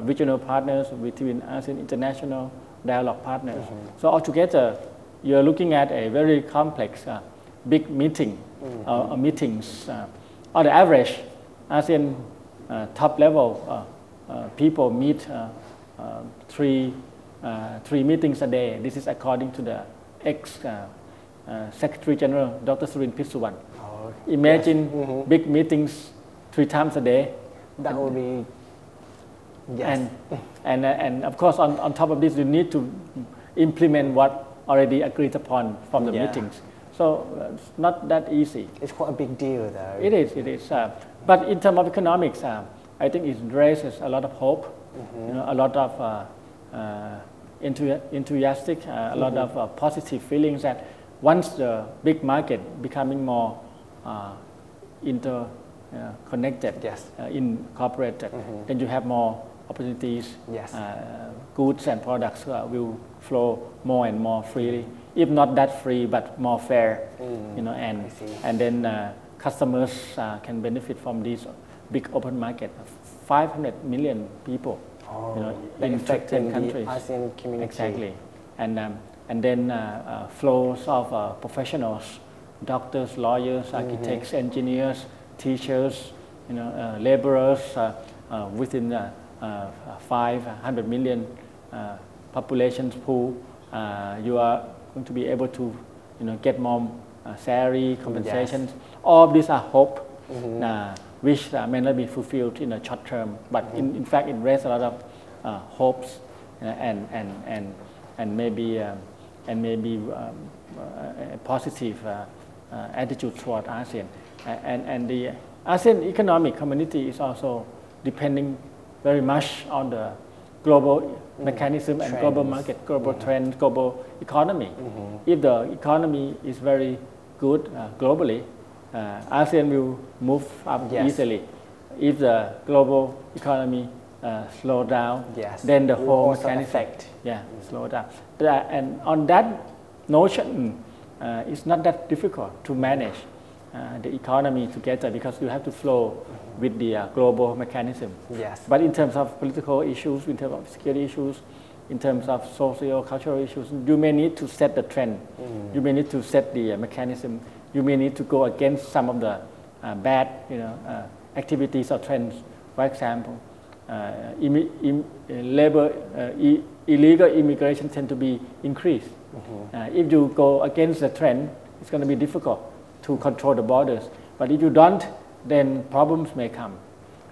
regional partners, between ASEAN international dialogue partners. So altogether, you're looking at a very complex, big meeting or meetings. On the average, ASEAN top level people meet three meetings a day. This is according to the Secretary General, Dr. Surin Pitsuwan. Imagine big meetings 3 times a day. That would be, and of course, on top of this, you need to implement what already agreed upon from the meetings. So it's not that easy. It's quite a big deal, though. It is. But in terms of economics, I think it raises a lot of hope, a lot of enthusiastic, a lot of positive feelings that once the big market becoming more interconnected, incorporated, then you have more opportunities. Goods and products will flow more and more freely. If not that free, but more fair, and then customers can benefit from this big open market. 500 million people, in 10 countries. ASEAN community. Exactly, and then flows of professionals, doctors, lawyers, architects, engineers, teachers, laborers within 500 million population pool. You are going to be able to get more salary, compensations. All of these are hope, which may not be fulfilled in the short term, but in fact it raises a lot of hopes and maybe a positive attitude toward ASEAN. And the ASEAN economic community is also depending very much on the global mechanism and global market, global trends, global economy. If the economy is very good globally, ASEAN will move up easily. If the global economy slow down, Yes. then the Will whole also mechanism, affect. slow down. And on that notion, it's not that difficult to manage the economy together because you have to flow with the global mechanism. Yes. But in terms of political issues, in terms of security issues, in terms of socio-cultural issues, you may need to set the trend. You may need to set the mechanism. You may need to go against some of the bad, activities or trends. For example, illegal immigration tend to be increased. If you go against the trend, it's going to be difficult to control the borders. But if you don't, then problems may come.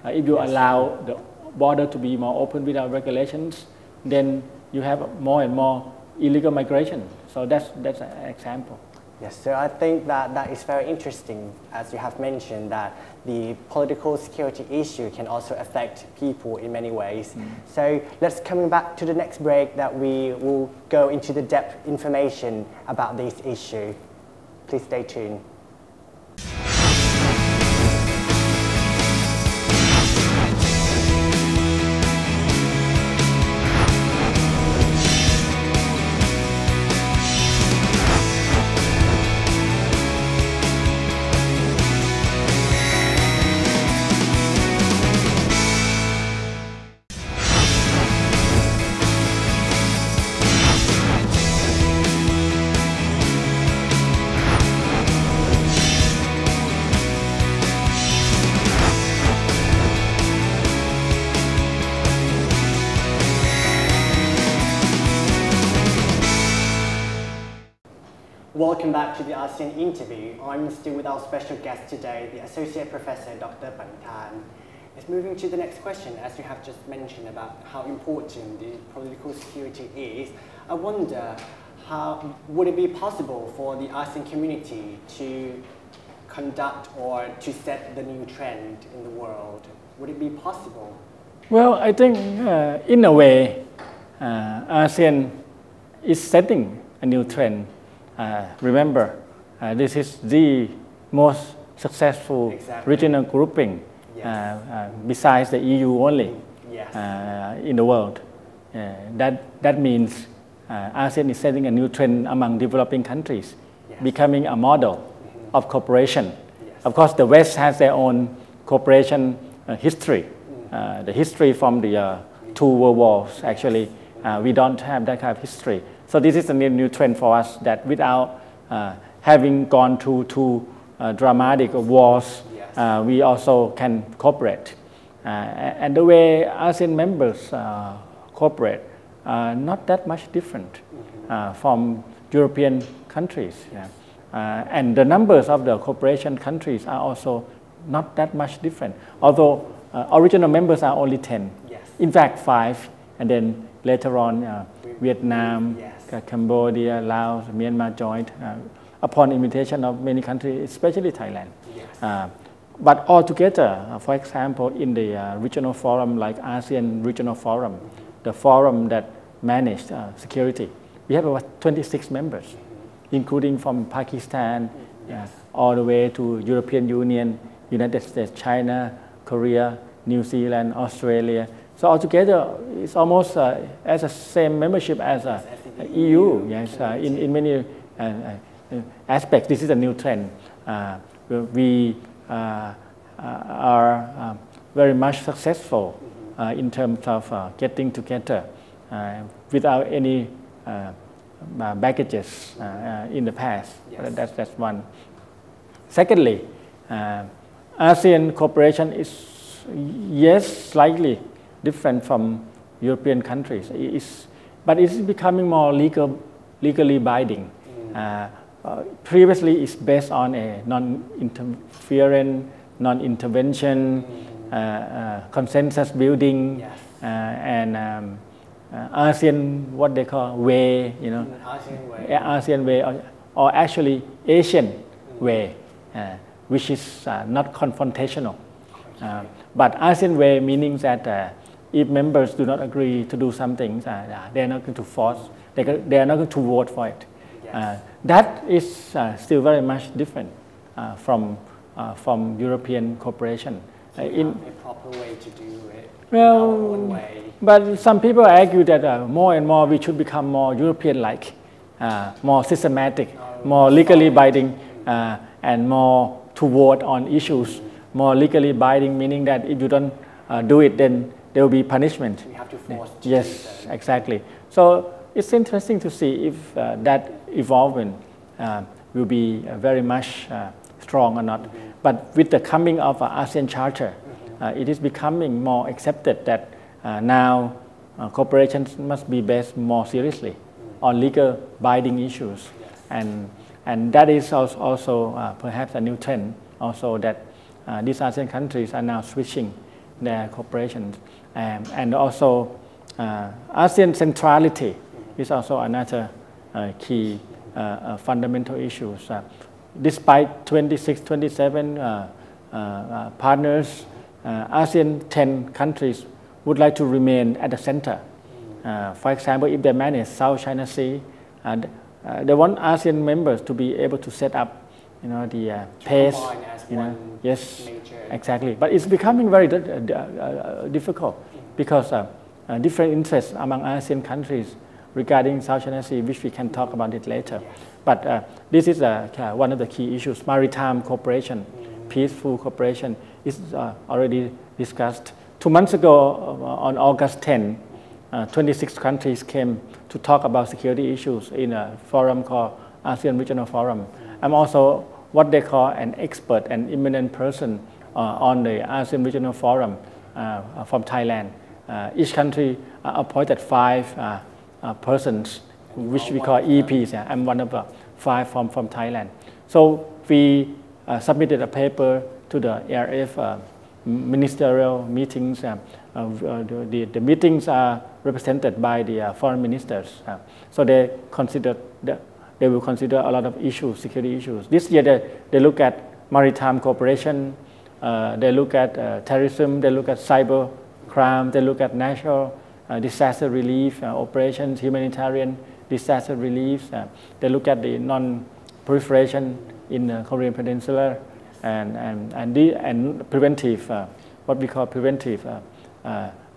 If you allow the border to be more open without regulations, then you have more and more illegal migration. So that's an example. Yes, so I think that is very interesting, as you have mentioned, that the political security issue can also affect people in many ways. So let's coming back to the next break that we will go into the depth information about this issue. Please stay tuned. Welcome back to the ASEAN Interview. I'm still with our special guest today, the Associate Professor Dr. Panitan. It's moving to the next question, as you have just mentioned about how important the political security is. I wonder, how would it be possible for the ASEAN community to conduct or to set the new trend in the world? Would it be possible? Well, I think in a way, ASEAN is setting a new trend. Remember, this is the most successful regional grouping besides the EU only in the world. That means ASEAN is setting a new trend among developing countries, becoming a model of cooperation. Of course, the West has their own cooperation history, the history from the two world wars. Actually, we don't have that kind of history. So this is a new trend for us, that without having gone through two dramatic wars, we also can cooperate. And the way ASEAN members cooperate are not that much different from European countries. And the numbers of the cooperation countries are also not that much different. Although original members are only 10. In fact, 5, and then later on Vietnam, Cambodia, Laos, Myanmar joined upon invitation of many countries, especially Thailand. But altogether, for example, in the regional forum like ASEAN Regional Forum, the forum that managed security, we have about 26 members, including from Pakistan all the way to European Union, United States, China, Korea, New Zealand, Australia. So altogether, it's almost as the same membership as EU. Yes, in many aspects, this is a new trend. We are very much successful in terms of getting together without any baggages in the past. That's one. Secondly, ASEAN cooperation is slightly different from European countries. But it's becoming more legally binding. Previously, it's based on a non-interference, non-intervention, consensus building, and ASEAN, what they call way, ASEAN way, or actually Asian way, which is not confrontational. But ASEAN way meaning that if members do not agree to do something, they are not going to force, they are not going to vote for it. That is still very much different from European cooperation. in a proper way to do it. well, in our own way. but some people argue that more and more we should become more European-like, more systematic, more legally binding, and more toward on issues. More legally binding, meaning that if you don't do it, then there will be punishment. We have to force. Yes, exactly. So it's interesting to see if that evolvement will be very much strong or not. But with the coming of ASEAN Charter, it is becoming more accepted that now corporations must be based more seriously on legal binding issues, and that is also perhaps a new trend. Also, that these ASEAN countries are now switching their corporations, and also ASEAN centrality is also another key fundamental issues. Despite 26, 27 partners, ASEAN 10 countries would like to remain at the center. For example, if they manage South China Sea, they want ASEAN members to be able to set up, the pace. Yes, exactly. But it's becoming very difficult because different interests among ASEAN countries regarding South China Sea, which we can talk about it later. But this is one of the key issues. Maritime cooperation, peaceful cooperation is already discussed. 2 months ago, on August 10, 26 countries came to talk about security issues in a forum called ASEAN Regional Forum. I'm also what they call an expert, an eminent person on the ASEAN Regional Forum from Thailand. Each country appointed 5 persons, which we call EPs. I'm one of the 5 from Thailand. So we submitted a paper to the ARF ministerial meetings. The meetings are represented by the foreign ministers. So they will consider a lot of issues, security issues. This year they look at maritime cooperation, they look at terrorism, they look at cyber crime, they look at natural disaster relief operations, humanitarian disaster relief. They look at the non-proliferation in the Korean Peninsula and preventive, what we call preventive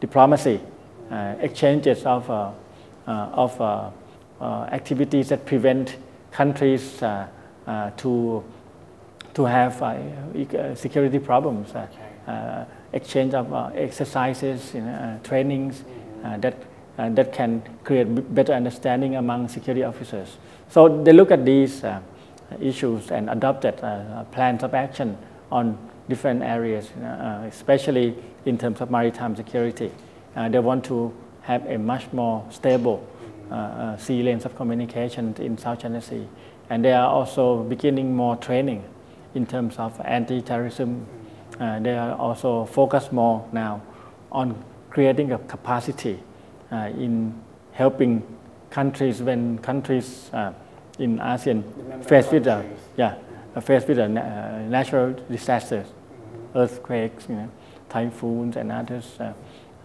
diplomacy, exchanges of activities that prevent countries to have security problems. Exchange of exercises, trainings that can create better understanding among security officers. So they look at these issues and adopted plans of action on different areas, especially in terms of maritime security. They want to have a much more stable sea lanes of communication in South China Sea. And they are also beginning more training in terms of anti-terrorism. They are also focused more now on creating a capacity in helping countries when countries in ASEAN faced with natural disasters, earthquakes, typhoons and others.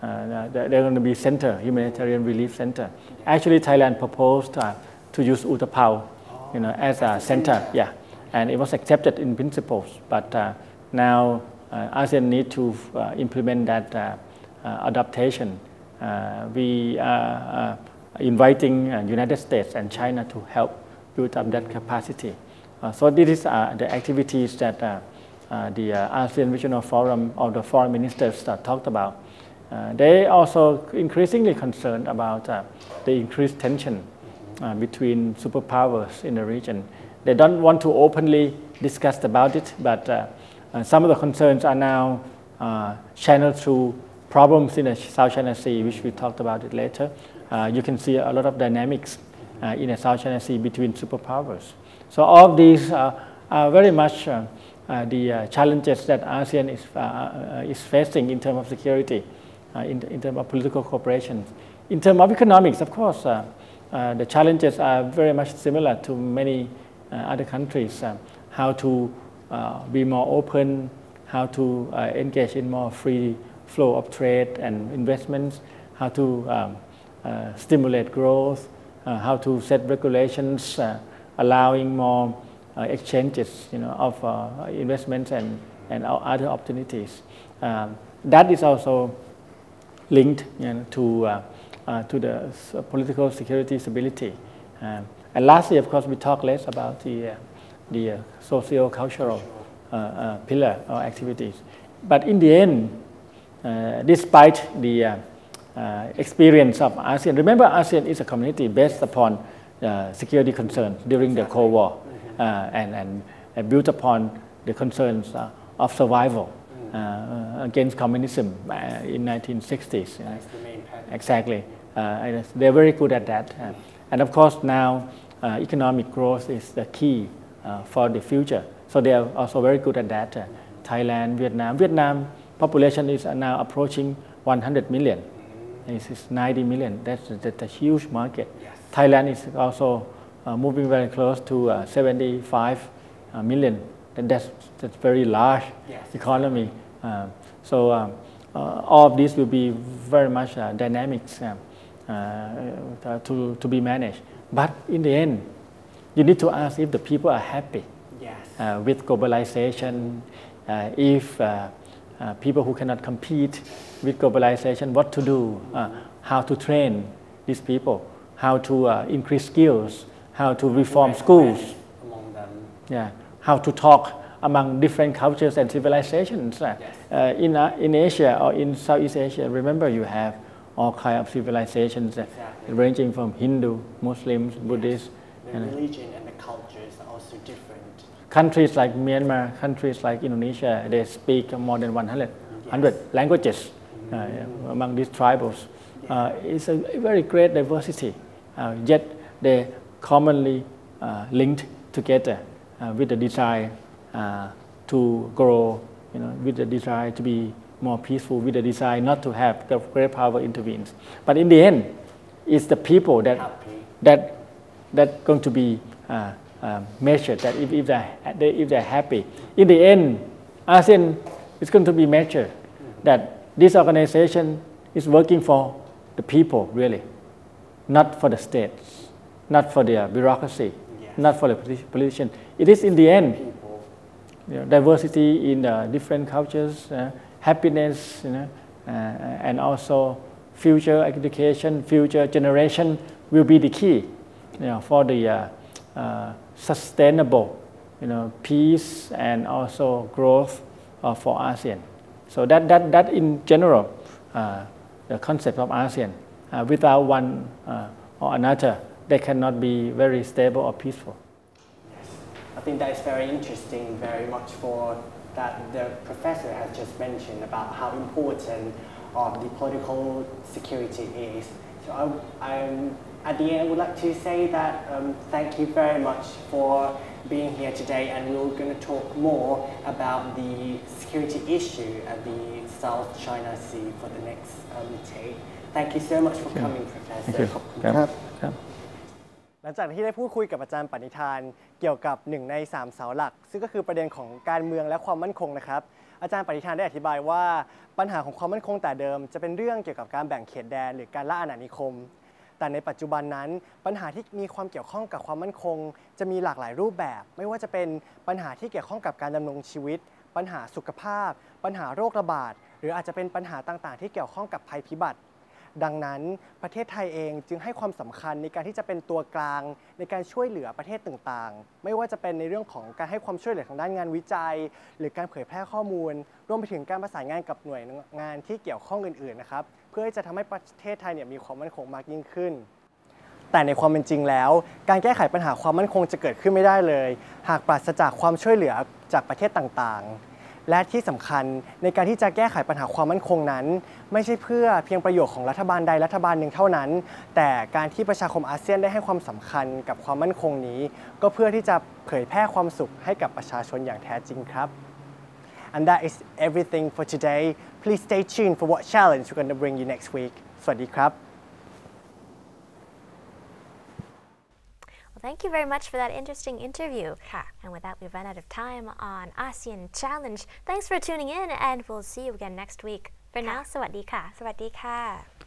They're going to be center, humanitarian relief center. Actually, Thailand proposed to use Utapao, as a center, and it was accepted in principles. But now ASEAN need to implement that adaptation. We are inviting United States and China to help build up that capacity. So this is the activities that the ASEAN Regional Forum or the foreign ministers talked about. They also increasingly concerned about the increased tension between superpowers in the region. They don't want to openly discuss about it, but some of the concerns are now channeled through problems in the South China Sea, which we talked about it later. You can see a lot of dynamics in the South China Sea between superpowers. So all these are very much the challenges that ASEAN is facing in terms of security, in terms of political cooperation. In terms of economics, of course, the challenges are very much similar to many other countries. How to be more open, how to engage in more free flow of trade and investments, how to stimulate growth, how to set regulations allowing more exchanges of investments and other opportunities. That is also linked to the political security stability. And lastly, of course, we talk less about the socio-cultural pillar or activities. But in the end, despite the experience of ASEAN, remember ASEAN is a community based upon security concerns during the Cold War and built upon the concerns of survival against communism in 1960s. That's the main pattern. Exactly. They're very good at that. And of course now economic growth is the key for the future. So they are also very good at that. Thailand, Vietnam. Vietnam population is now approaching 100 million. This is 90 million. That's a huge market. Yes. Thailand is also moving very close to 75 million. And that's very large economy. So all of this will be very much dynamics to be managed. But in the end, you need to ask if the people are happy with globalization, if people who cannot compete with globalization, what to do, how to train these people, how to increase skills, how to reform schools, among them. How to talk among different cultures and civilizations. In Asia or in Southeast Asia, remember you have all kinds of civilizations ranging from Hindu, Muslims, Buddhists. The religion and the cultures are also different. Countries like Myanmar, countries like Indonesia, they speak more than 100 languages among these tribals. It's a very great diversity, yet they commonly linked together with the desire to grow, with the desire to be more peaceful, with the desire not to have the great power intervenes. But in the end, it's the people that going to be measured. That if they're happy, in the end, ASEAN is going to be measured. That this organization is working for the people really, not for the states, not for the bureaucracy, not for the politician. It is in the end diversity in different cultures, happiness, and also future education, future generation will be the key, for the sustainable, peace and also growth for ASEAN. So that in general, the concept of ASEAN. Without one or another, they cannot be very stable or peaceful. I think that is very interesting, very much for that the professor has just mentioned about how important the political security is. So at the end, I would like to say that thank you very much for being here today, and we're going to talk more about the security issue at the South China Sea for the next meeting. Thank you so much for coming, Professor. Thank you. หลังจากที่ได้พูดคุยกับอาจารย์ปณิธานเกี่ยวกับ1ใน3เสาหลักซึ่งก็คือประเด็นของการเมืองและความมั่นคงนะครับอาจารย์ปณิธานได้อธิบายว่าปัญหาของความมั่นคงแต่เดิมจะเป็นเรื่องเกี่ยวกับการแบ่งเขตแดนหรือการล่าอาณานิคมแต่ในปัจจุบันนั้นปัญหาที่มีความเกี่ยวข้องกับความมั่นคงจะมีหลากหลายรูปแบบไม่ว่าจะเป็นปัญหาที่เกี่ยวข้องกับการดำรงชีวิตปัญหาสุขภาพปัญหาโรคระบาดหรืออาจจะเป็นปัญหาต่างๆที่เกี่ยวข้องกับภัยพิบัติดังนั้นประเทศไทยเองจึงให้ความสำคัญในการที่จะเป็นตัวกลางในการช่วยเหลือประเทศต่างๆไม่ว่าจะเป็นในเรื่องของการให้ความช่วยเหลือทางด้านงานวิจัยหรือการเผยแพร่ข้อมูลรวมไปถึงการประสานงานกับหน่วยงานที่เกี่ยวข้องอื่นๆนะครับเพื่อจะทำให้ประเทศไทยมีความมั่นคงมากยิ่งขึ้นแต่ในความเป็นจริงแล้วการแก้ไขปัญหาความมั่นคงจะเกิดขึ้นไม่ได้เลยหากปราศจากความช่วยเหลือจากประเทศต่างๆและที่สำคัญในการที่จะแก้ไขปัญหาความมั่นคงนั้นไม่ใช่เพื่อเพียงประโยชน์ของรัฐบาลใดรัฐบาลหนึ่งเท่านั้นแต่การที่ประชาคมอาเซียนได้ให้ความสำคัญกับความมั่นคงนี้ก็เพื่อที่จะเผยแพร่ความสุขให้กับประชาชนอย่างแท้จริงครับ And that is everything for today. Please stay tuned for what challenge we're going to bring you next week. สวัสดีครับThank you very much for that interesting interview. And with that, we've run out of time on ASEAN Challenge. Thanks for tuning in, and we'll see you again next week. For now, สวัสดีค่ะ สวัสดีค่ะ